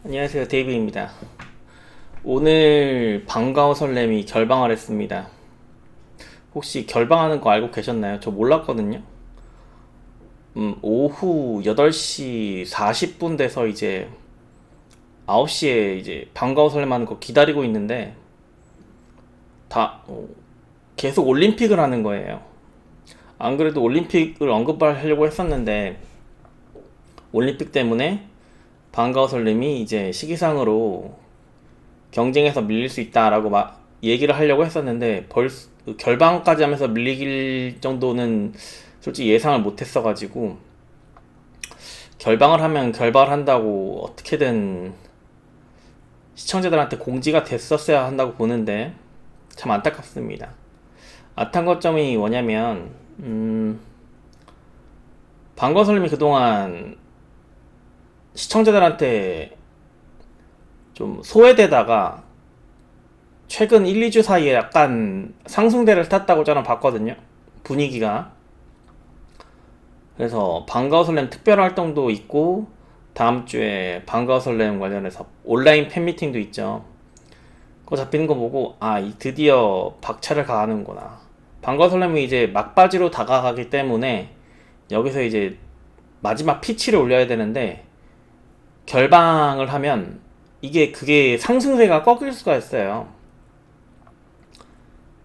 안녕하세요, 데이비입니다. 오늘 방과후 설렘이 결방을 했습니다. 혹시 결방하는 거 알고 계셨나요? 저 몰랐거든요. 오후 8시 40분 돼서 이제 9시에 이제 방과후 설렘 하는 거 기다리고 있는데 다 계속 올림픽을 하는 거예요. 안 그래도 올림픽을 언급하려고 했었는데 올림픽 때문에 방과후 설렘이 이제 시기상으로 경쟁에서 밀릴 수 있다라고 얘기를 하려고 했었는데 결방까지 하면서 밀릴 정도는 솔직히 예상을 못 했어가지고 결방을 하면 결방을 한다고 어떻게든 시청자들한테 공지가 됐었어야 한다고 보는데 참 안타깝습니다. 안타까운 점이 뭐냐면 방과설님이 그동안 시청자들한테 좀 소외되다가 최근 1, 2주 사이에 약간 상승세를 탔다고 저는 봤거든요. 분위기가. 그래서 방과후 설렘 특별 활동도 있고 다음 주에 방과후 설렘 관련해서 온라인 팬미팅도 있죠. 그거 잡히는 거 보고 드디어 박차를 가하는구나. 방과후 설렘이 이제 막바지로 다가가기 때문에 여기서 이제 마지막 피치를 올려야 되는데 결방을 하면 그게 상승세가 꺾일 수가 있어요.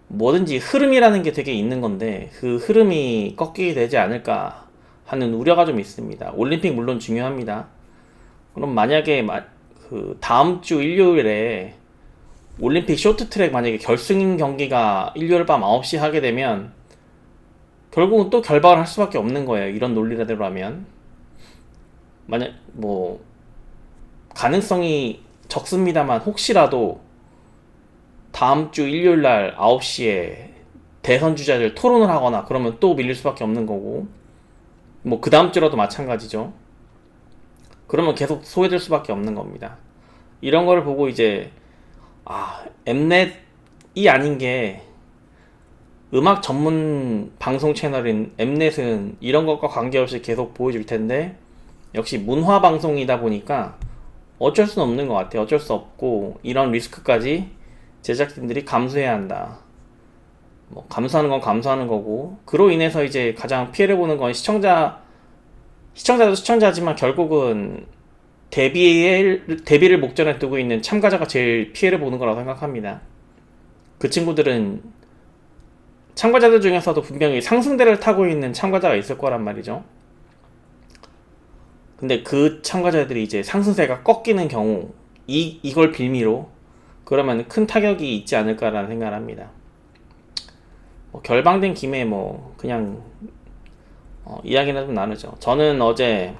뭐든지 흐름이라는 게 되게 있는 건데 그 흐름이 꺾이게 되지 않을까 하는 우려가 좀 있습니다. 올림픽 물론 중요합니다. 그럼 만약에 그 다음 주 일요일에 올림픽 쇼트트랙 만약에 결승 경기가 일요일 밤 9시 하게 되면 결국은 또 결방을 할 수밖에 없는 거예요. 이런 논리대로 하면 만약 뭐 가능성이 적습니다만 혹시라도 다음 주 일요일 날 9시에 대선 주자들 토론을 하거나 그러면 또 밀릴 수밖에 없는 거고 뭐 그 다음 주라도 마찬가지죠. 그러면 계속 소외될 수밖에 없는 겁니다. 이런 거를 보고 이제 엠넷이 아닌 게 음악 전문 방송 채널인 엠넷은 이런 것과 관계없이 계속 보여줄 텐데 역시 문화 방송이다 보니까 어쩔 수는 없는 것 같아요. 어쩔 수 없고 이런 리스크까지 제작진들이 감수해야 한다. 뭐 감수하는 건 감수하는 거고 그로 인해서 이제 가장 피해를 보는 건 시청자도 시청자지만 결국은 데뷔를 목전에 두고 있는 참가자가 제일 피해를 보는 거라고 생각합니다. 그 친구들은 참가자들 중에서도 분명히 상승대를 타고 있는 참가자가 있을 거란 말이죠. 근데 그 참가자들이 이제 상승세가 꺾이는 경우 이걸 빌미로 그러면 큰 타격이 있지 않을까라는 생각을 합니다. 뭐 결방된 김에 뭐 그냥 이야기나 좀 나누죠. 저는 어제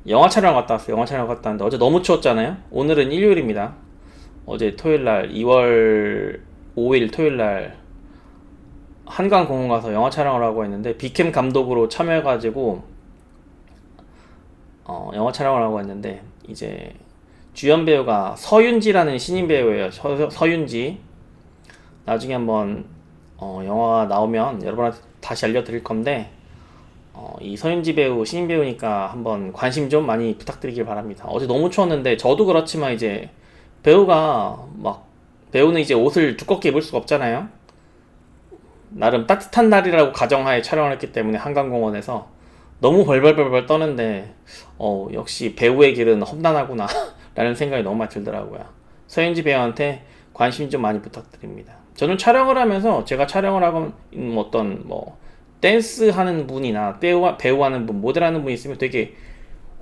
영화 촬영 갔다 왔어요. 영화 촬영 갔다 왔는데 어제 너무 추웠잖아요. 오늘은 일요일입니다. 어제 토요일날 2월 5일 토요일날 한강공원 가서 영화 촬영을 하고 했는데 비캠 감독으로 참여해가지고 영화 촬영을 하고 했는데 이제 주연 배우가 서윤지라는 신인 배우예요. 서윤지. 나중에 한번 영화가 나오면 여러분한테 다시 알려드릴 건데 이 서윤지 배우 신인 배우니까 한번 관심 좀 많이 부탁드리길 바랍니다. 어제 너무 추웠는데 저도 그렇지만 이제 배우는 이제 옷을 두껍게 입을 수가 없잖아요. 나름 따뜻한 날이라고 가정하에 촬영을 했기 때문에 한강공원에서 너무 벌벌벌벌 떠는데 역시 배우의 길은 험난하구나 라는 생각이 너무 많이 들더라고요. 서윤지 배우한테 관심 좀 많이 부탁드립니다. 저는 촬영을 하면서 제가 촬영을 하고 어떤 댄스 하는 분이나 배우 하는 분, 모델 하는 분 있으면 되게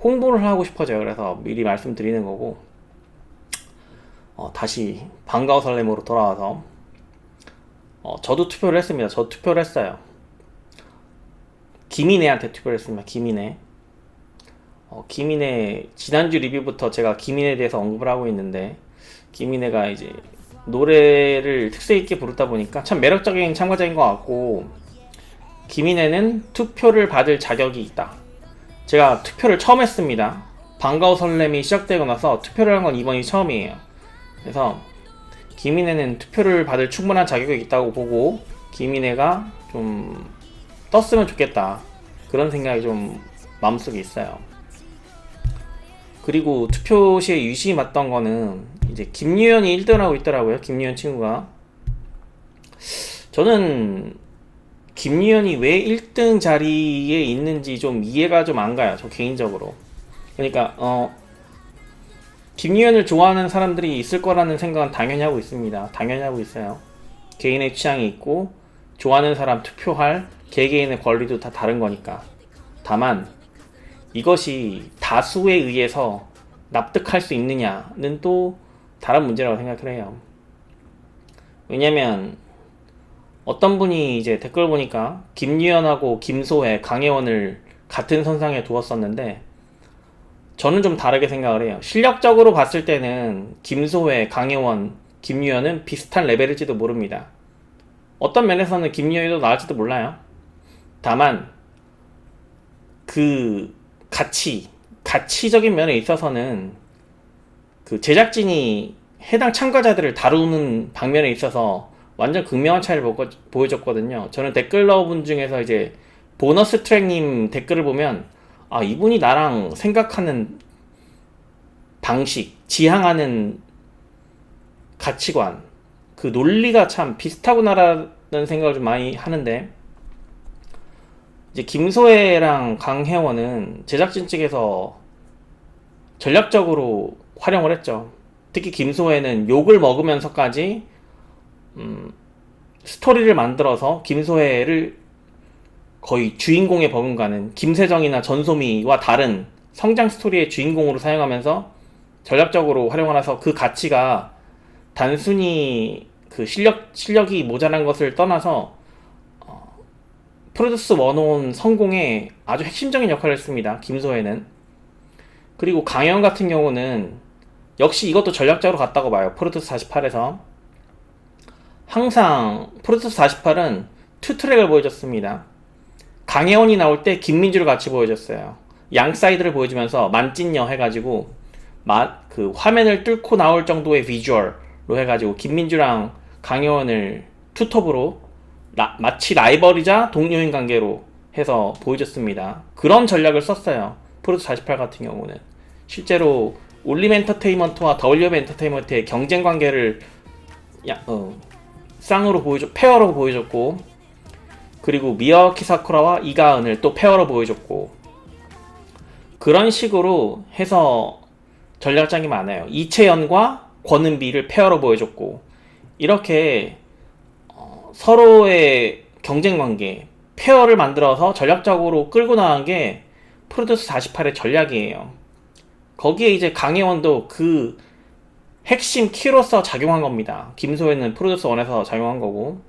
홍보를 하고 싶어져요. 그래서 미리 말씀드리는 거고 다시 방과후 설렘으로 돌아와서 저도 투표를 했습니다. 저 투표를 했어요. 김인혜한테 투표를 했습니다. 김인혜 지난주 리뷰부터 제가 김인혜에 대해서 언급을 하고 있는데 김인혜가 이제 노래를 특색 있게 부르다 보니까 참 매력적인 참가자인 것 같고 김인혜는 투표를 받을 자격이 있다. 제가 투표를 처음 했습니다. 방과후 설렘이 시작되고 나서 투표를 한 건 이번이 처음이에요. 그래서 김인혜는 투표를 받을 충분한 자격이 있다고 보고 김인혜가 좀 떴으면 좋겠다. 그런 생각이 좀 마음속에 있어요. 그리고 투표 시에 유심히 봤던 거는 이제 김유현이 1등 하고 있더라고요. 김유현 친구가. 저는 김유현이 왜 1등 자리에 있는지 좀 이해가 좀 안 가요. 저 개인적으로. 그러니까 김유현을 좋아하는 사람들이 있을 거라는 생각은 당연히 하고 있습니다. 당연히 하고 있어요. 개인의 취향이 있고 좋아하는 사람 투표할 개개인의 권리도 다 다른 거니까. 다만 이것이 다수에 의해서 납득할 수 있느냐는 또 다른 문제라고 생각을 해요. 왜냐면 어떤 분이 이제 댓글 보니까 김유현하고 김소혜, 강혜원을 같은 선상에 두었었는데 저는 좀 다르게 생각을 해요. 실력적으로 봤을 때는 김소혜, 강혜원, 김유현은 비슷한 레벨일지도 모릅니다. 어떤 면에서는 김유현이 더 나을지도 몰라요. 다만 그 가치적인 면에 있어서는 그 제작진이 해당 참가자들을 다루는 방면에 있어서 완전 극명한 차이를 보여줬거든요. 저는 댓글러분 중에서 이제 보너스 트랙님 댓글을 보면 아, 이분이 나랑 생각하는 방식, 지향하는 가치관, 그 논리가 참 비슷하구나라는 생각을 좀 많이 하는데, 이제 김소혜랑 강혜원은 제작진 측에서 전략적으로 활용을 했죠. 특히 김소혜는 욕을 먹으면서까지 스토리를 만들어서 김소혜를 거의 주인공에 버금가는 김세정이나 전소미와 다른 성장 스토리의 주인공으로 사용하면서 전략적으로 활용을 해서 그 가치가 단순히 그 실력이 모자란 것을 떠나서 프로듀스 101 성공에 아주 핵심적인 역할을 했습니다. 김소혜는. 그리고 강현 같은 경우는 역시 이것도 전략적으로 갔다고 봐요. 프로듀스 48에서 항상 프로듀스 48은 투 트랙을 보여줬습니다. 강혜원이 나올 때 김민주를 같이 보여줬어요. 양 사이드를 보여주면서 만찢녀 해가지고 그 화면을 뚫고 나올 정도의 비주얼로 해가지고 김민주랑 강혜원을 투톱으로 마치 라이벌이자 동료인 관계로 해서 보여줬습니다. 그런 전략을 썼어요. 프로듀스 48 같은 경우는 실제로 올림 엔터테인먼트와 WM 엔터테인먼트의 경쟁 관계를 쌍으로 페어로 보여줬고, 그리고 미야와키 사쿠라와 이가은을 또 페어로 보여줬고, 그런 식으로 해서 전략장이 많아요. 이채연과 권은비를 페어로 보여줬고, 이렇게 서로의 경쟁 관계, 페어를 만들어서 전략적으로 끌고 나간 게 프로듀스 48의 전략이에요. 거기에 이제 강혜원도 그 핵심 키로서 작용한 겁니다. 김소혜는 프로듀스 1에서 작용한 거고.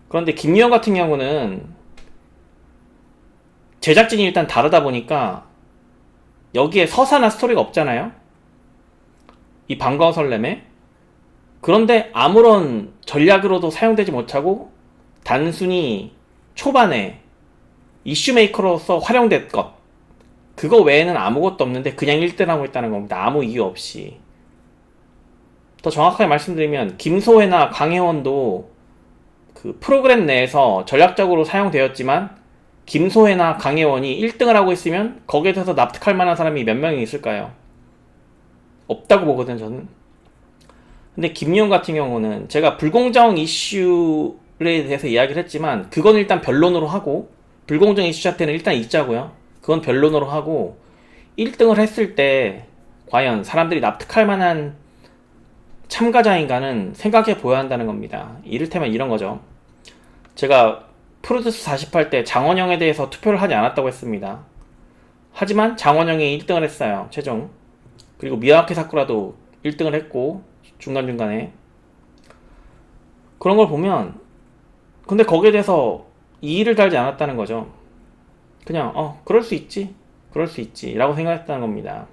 그런데 김유현 같은 경우는 제작진이 일단 다르다 보니까 여기에 서사나 스토리가 없잖아요. 이 반가워 설렘에. 그런데 아무런 전략으로도 사용되지 못하고 단순히 초반에 이슈메이커로서 활용된 것, 그거 외에는 아무것도 없는데 그냥 1등 하고 있다는 겁니다. 아무 이유 없이. 더 정확하게 말씀드리면 김소혜나 강혜원도 그 프로그램 내에서 전략적으로 사용되었지만 김소혜나 강혜원이 1등을 하고 있으면 거기에 대해서 납득할 만한 사람이 몇 명이 있을까요? 없다고 보거든요, 저는. 근데 김유현 같은 경우는 제가 불공정 이슈에 대해서 이야기를 했지만 그건 일단 변론으로 하고, 불공정 이슈 자체는 일단 있자고요. 그건 변론으로 하고, 1등을 했을 때 과연 사람들이 납득할 만한 참가자인가는 생각해 보여야 한다는 겁니다. 이를테면 이런 거죠. 제가 프로듀스 48 때 장원영에 대해서 투표를 하지 않았다고 했습니다. 하지만 장원영이 1등을 했어요, 최종. 그리고 미야와키 사쿠라도 1등을 했고, 중간중간에. 그런 걸 보면, 근데 거기에 대해서 이의를 달지 않았다는 거죠. 그냥 그럴 수 있지, 그럴 수 있지 라고 생각했다는 겁니다.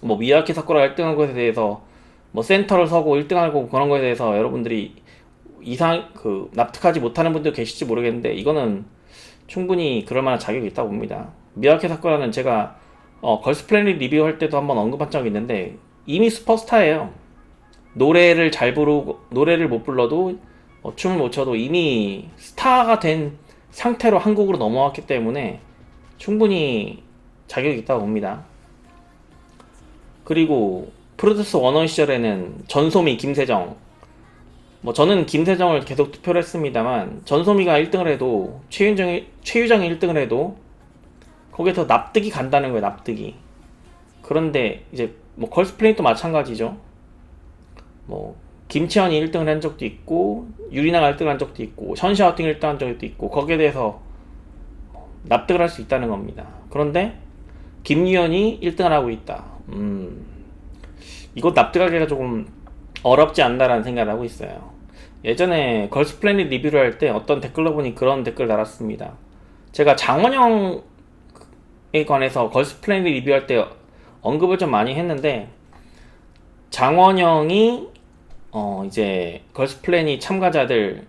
뭐 미야와키 사쿠라가 1등한 것에 대해서 뭐 센터를 서고 1등하고 그런 거에 대해서 여러분들이 납득하지 못하는 분도 계실지 모르겠는데, 이거는 충분히 그럴 만한 자격이 있다고 봅니다. 미야와키 사쿠라는 제가 걸스 플래닛 리뷰할 때도 한번 언급한 적이 있는데 이미 슈퍼스타예요. 노래를 잘 부르고, 노래를 못 불러도 춤을 못 춰도 이미 스타가 된 상태로 한국으로 넘어왔기 때문에 충분히 자격이 있다고 봅니다. 그리고 프로듀스 원원 시절에는 전소미, 김세정, 뭐 저는 김세정을 계속 투표를 했습니다만 전소미가 1등을 해도 최유정이 1등을 해도 거기서 납득이 간다는 거예요. 납득이. 그런데 이제 뭐 걸스플레이도 마찬가지죠. 뭐 김치현이 1등을 한 적도 있고 유리나가 1등을 한 적도 있고 션샤오팅 1등 한 적도 있고 거기에 대해서 납득을 할 수 있다는 겁니다. 그런데 김유연이 1등을 하고 있다. 이거 납득하기가 조금 어렵지 않나라는 생각을 하고 있어요. 예전에 걸스플래닛 리뷰를 할 때 어떤 댓글로 보니 그런 댓글을 달았습니다. 제가 장원영에 관해서 걸스플래닛 리뷰할 때 언급을 좀 많이 했는데 장원영이 이제 걸스플래닛 참가자들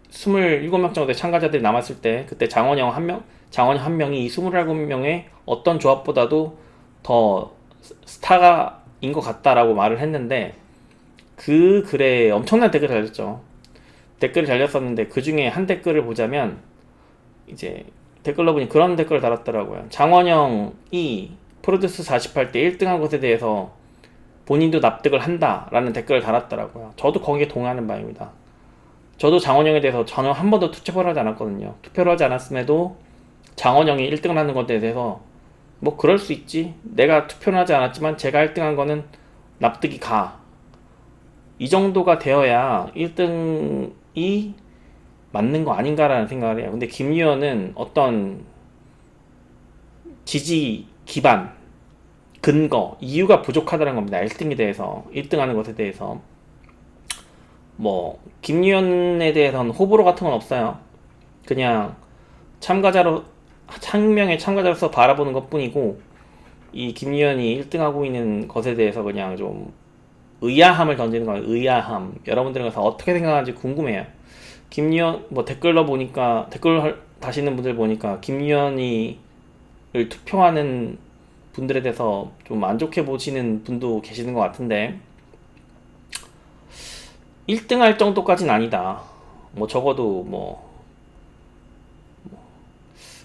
27명 정도의 참가자들이 남았을 때 그때 장원영 한 명이 이 27명의 어떤 조합보다도 더 스타가인 것 같다라고 말을 했는데 그 글에 엄청난 댓글이 달렸죠. 댓글이 달렸었는데 그 중에 한 댓글을 보자면 이제 댓글로 보니 그런 댓글을 달았더라고요. 장원영이 프로듀스 48때 1등한 것에 대해서 본인도 납득을 한다라는 댓글을 달았더라고요. 저도 거기에 동의하는 바입니다. 저도 장원영에 대해서 전혀 한 번도 투표를 하지 않았거든요. 투표를 하지 않았음에도 장원영이 1등을 하는 것에 대해서 뭐 그럴 수 있지. 내가 투표는 하지 않았지만 제가 1등한 거는 납득이 가. 이 정도가 되어야 1등이 맞는 거 아닌가라는 생각을 해요. 근데 김유연은 어떤 지지 기반, 근거, 이유가 부족하다는 겁니다. 1등에 대해서, 1등하는 것에 대해서. 뭐 김유연에 대해서는 호불호 같은 건 없어요. 그냥 한 명의 참가자로서 바라보는 것 뿐이고 이 김유연이 1등하고 있는 것에 대해서 그냥 좀 의아함을 던지는 거예요. 의아함. 여러분들은 그래서 어떻게 생각하는지 궁금해요. 김유연 뭐 댓글로 보니까 댓글 다시는 분들 보니까 김유연이를 투표하는 분들에 대해서 좀 안 좋게 보시는 분도 계시는 것 같은데 1등 할 정도까지는 아니다. 뭐 적어도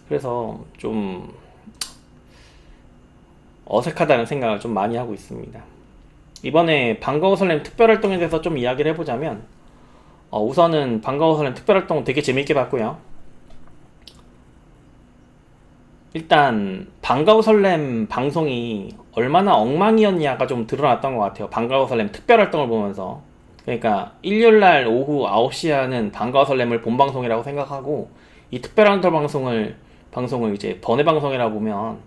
그래서 좀 어색하다는 생각을 좀 많이 하고 있습니다. 이번에 반가워 설렘 특별활동에 대해서 좀 이야기를 해보자면 우선은 반가워 설렘 특별활동 되게 재밌게 봤고요. 일단 반가워 설렘 방송이 얼마나 엉망이었냐가 좀 드러났던 것 같아요. 반가워 설렘 특별활동을 보면서. 그러니까 일요일날 오후 9시에 하는 반가워 설렘을 본방송이라고 생각하고 이 특별활동 방송을 이제 번외방송이라고 보면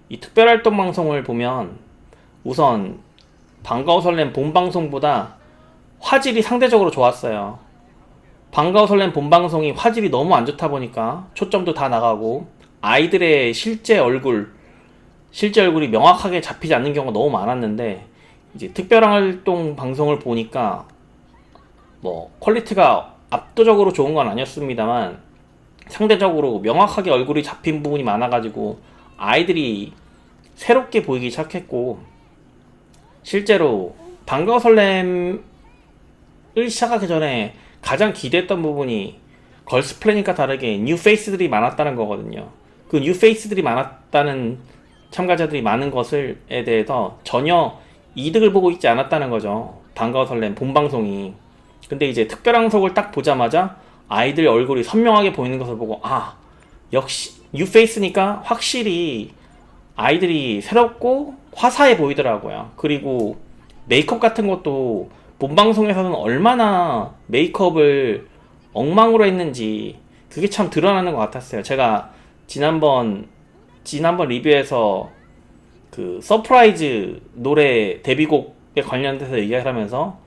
이 특별활동 방송을 보면 우선 반가워 설렘 본방송보다 화질이 상대적으로 좋았어요. 반가워 설렘 본방송이 화질이 너무 안 좋다 보니까 초점도 다 나가고 아이들의 실제 얼굴이 명확하게 잡히지 않는 경우가 너무 많았는데 이제 특별활동 방송을 보니까 뭐 퀄리티가 압도적으로 좋은 건 아니었습니다만 상대적으로 명확하게 얼굴이 잡힌 부분이 많아가지고 아이들이 새롭게 보이기 시작했고 실제로 반가워 설렘을 시작하기 전에 가장 기대했던 부분이 걸스플래닛과 다르게 뉴 페이스들이 많았다는 거거든요. 그 뉴 페이스들이 많았다는 참가자들이 많은 것에 대해서 전혀 이득을 보고 있지 않았다는 거죠. 반가워 설렘 본방송이. 근데 이제 특별방송을 딱 보자마자 아이들 얼굴이 선명하게 보이는 것을 보고 역시 뉴 페이스니까 확실히 아이들이 새롭고 화사해 보이더라고요. 그리고 메이크업 같은 것도 본방송에서는 얼마나 메이크업을 엉망으로 했는지 그게 참 드러나는 것 같았어요. 제가 지난번 리뷰에서 그 서프라이즈 노래 데뷔곡에 관련돼서 얘기를 하면서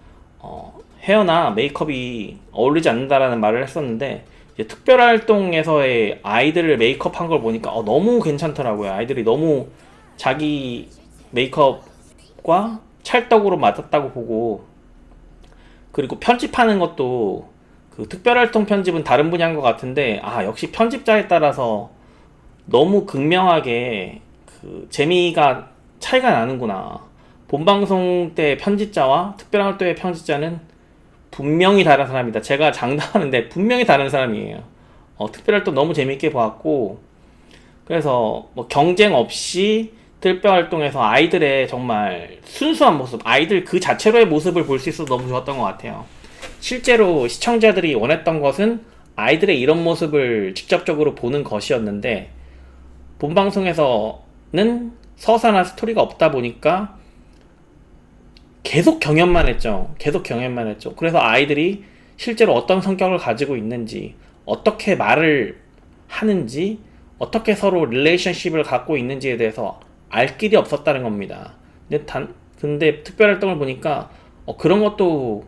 헤어나 메이크업이 어울리지 않는다라는 말을 했었는데 이제 특별활동에서의 아이들을 메이크업한 걸 보니까 너무 괜찮더라고요. 아이들이 너무 자기 메이크업과 찰떡으로 맞았다고 보고 그리고 편집하는 것도 그 특별활동 편집은 다른 분야인 것 같은데 역시 편집자에 따라서 너무 극명하게 그 재미가 차이가 나는구나. 본방송 때 편집자와 특별활동 때 편집자는 분명히 다른 사람이다. 제가 장담하는데 분명히 다른 사람이에요. 특별활동 너무 재밌게 보았고 그래서 뭐 경쟁 없이 특별 활동에서 아이들의 정말 순수한 모습, 아이들 그 자체로의 모습을 볼 수 있어서 너무 좋았던 것 같아요. 실제로 시청자들이 원했던 것은 아이들의 이런 모습을 직접적으로 보는 것이었는데, 본방송에서는 서사나 스토리가 없다 보니까 계속 경연만 했죠. 계속 경연만 했죠. 그래서 아이들이 실제로 어떤 성격을 가지고 있는지, 어떻게 말을 하는지, 어떻게 서로 릴레이션십을 갖고 있는지에 대해서 알 길이 없었다는 겁니다. 근데 특별활동을 보니까 그런 것도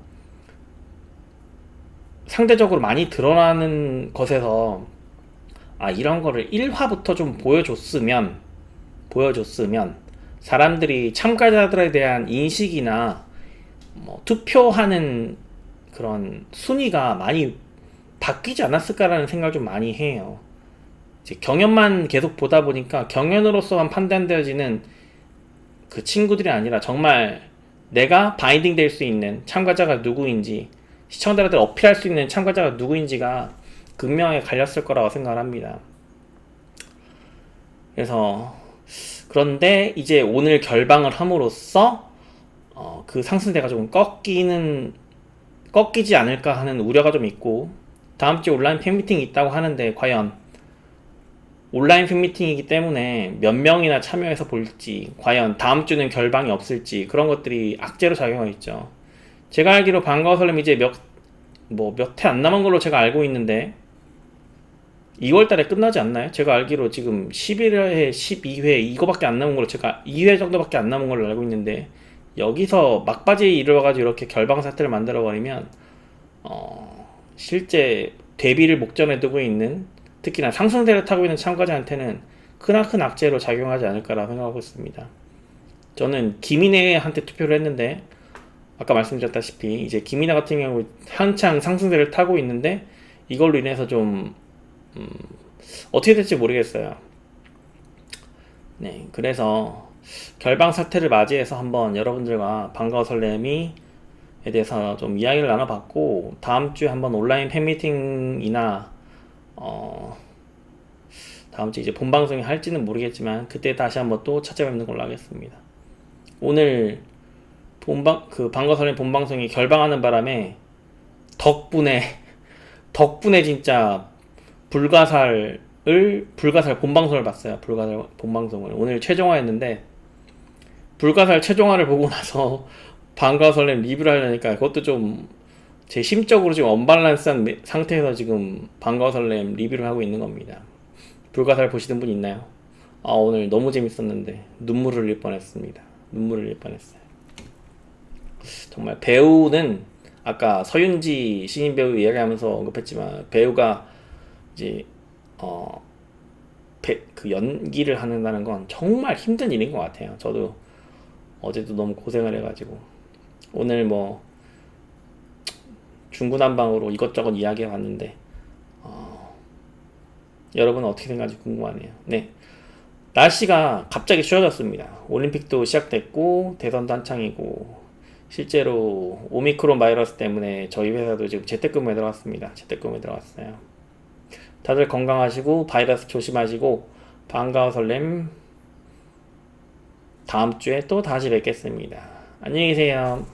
상대적으로 많이 드러나는 것에서 이런 거를 1화부터 좀 보여줬으면 사람들이 참가자들에 대한 인식이나 투표하는 그런 순위가 많이 바뀌지 않았을까라는 생각을 좀 많이 해요. 이제 경연만 계속 보다 보니까 경연으로서만 판단되어지는 그 친구들이 아니라 정말 내가 바인딩 될 수 있는 참가자가 누구인지, 시청자들 어필할 수 있는 참가자가 누구인지가 극명하게 갈렸을 거라고 생각을 합니다. 그런데 이제 오늘 결방을 함으로써 그 상승세가 조금 꺾이지 않을까 하는 우려가 좀 있고, 다음 주에 온라인 팬미팅이 있다고 하는데 과연 온라인 팬미팅이기 때문에 몇 명이나 참여해서 볼지, 과연 다음 주는 결방이 없을지, 그런 것들이 악재로 작용하고 있죠. 제가 알기로 반가워 설렘 이제 몇 회 안 남은 걸로 제가 알고 있는데 2월달에 끝나지 않나요? 제가 알기로 지금 11회, 12회 이거밖에 안 남은 걸로, 제가 2회 정도밖에 안 남은 걸로 알고 있는데, 여기서 막바지에 이르러가지고 이렇게 결방 사태를 만들어 버리면 실제 데뷔를 목전에 두고 있는, 특히나 상승세를 타고 있는 참가자한테는 크나큰 악재로 작용하지 않을까라고 생각하고 있습니다. 저는 김인혜한테 투표를 했는데, 아까 말씀드렸다시피 이제 김인혜 같은 경우 한창 상승세를 타고 있는데 이걸로 인해서 좀 어떻게 될지 모르겠어요. 네, 그래서 결방 사태를 맞이해서 한번 여러분들과 반가워 설렘이에 대해서 좀 이야기를 나눠봤고, 다음 주에 한번 온라인 팬미팅이나 다음 주 이제 본방송이 할지는 모르겠지만 그때 다시 한번 또 찾아뵙는 걸로 하겠습니다. 오늘 반가워 설렘 본방송이 결방하는 바람에 덕분에 진짜 불가살 본방송을 봤어요. 불가살 본방송을 오늘 최종화했는데, 불가살 최종화를 보고 나서 반가워 설렘 리뷰를 하려니까 그것도 좀 제 심적으로 지금 언밸런스한 상태에서 지금 반가워 설렘 리뷰를 하고 있는 겁니다. 불가살 보시는 분 있나요? 오늘 너무 재밌었는데 눈물을 흘릴 뻔했습니다. 정말 배우는, 아까 서윤지 신인 배우 이야기하면서 언급했지만, 배우가 이제 그 연기를 한다는 건 정말 힘든 일인 것 같아요. 저도 어제도 너무 고생을 해가지고 오늘 중구난방으로 이것저것 이야기해 봤는데 여러분은 어떻게 생각하는지 궁금하네요. 네, 날씨가 갑자기 추워졌습니다. 올림픽도 시작됐고 대선도 한창이고, 실제로 오미크론 바이러스 때문에 저희 회사도 지금 재택근무에 들어갔습니다. 다들 건강하시고 바이러스 조심하시고, 반가워 설렘 다음 주에 또 다시 뵙겠습니다. 안녕히 계세요.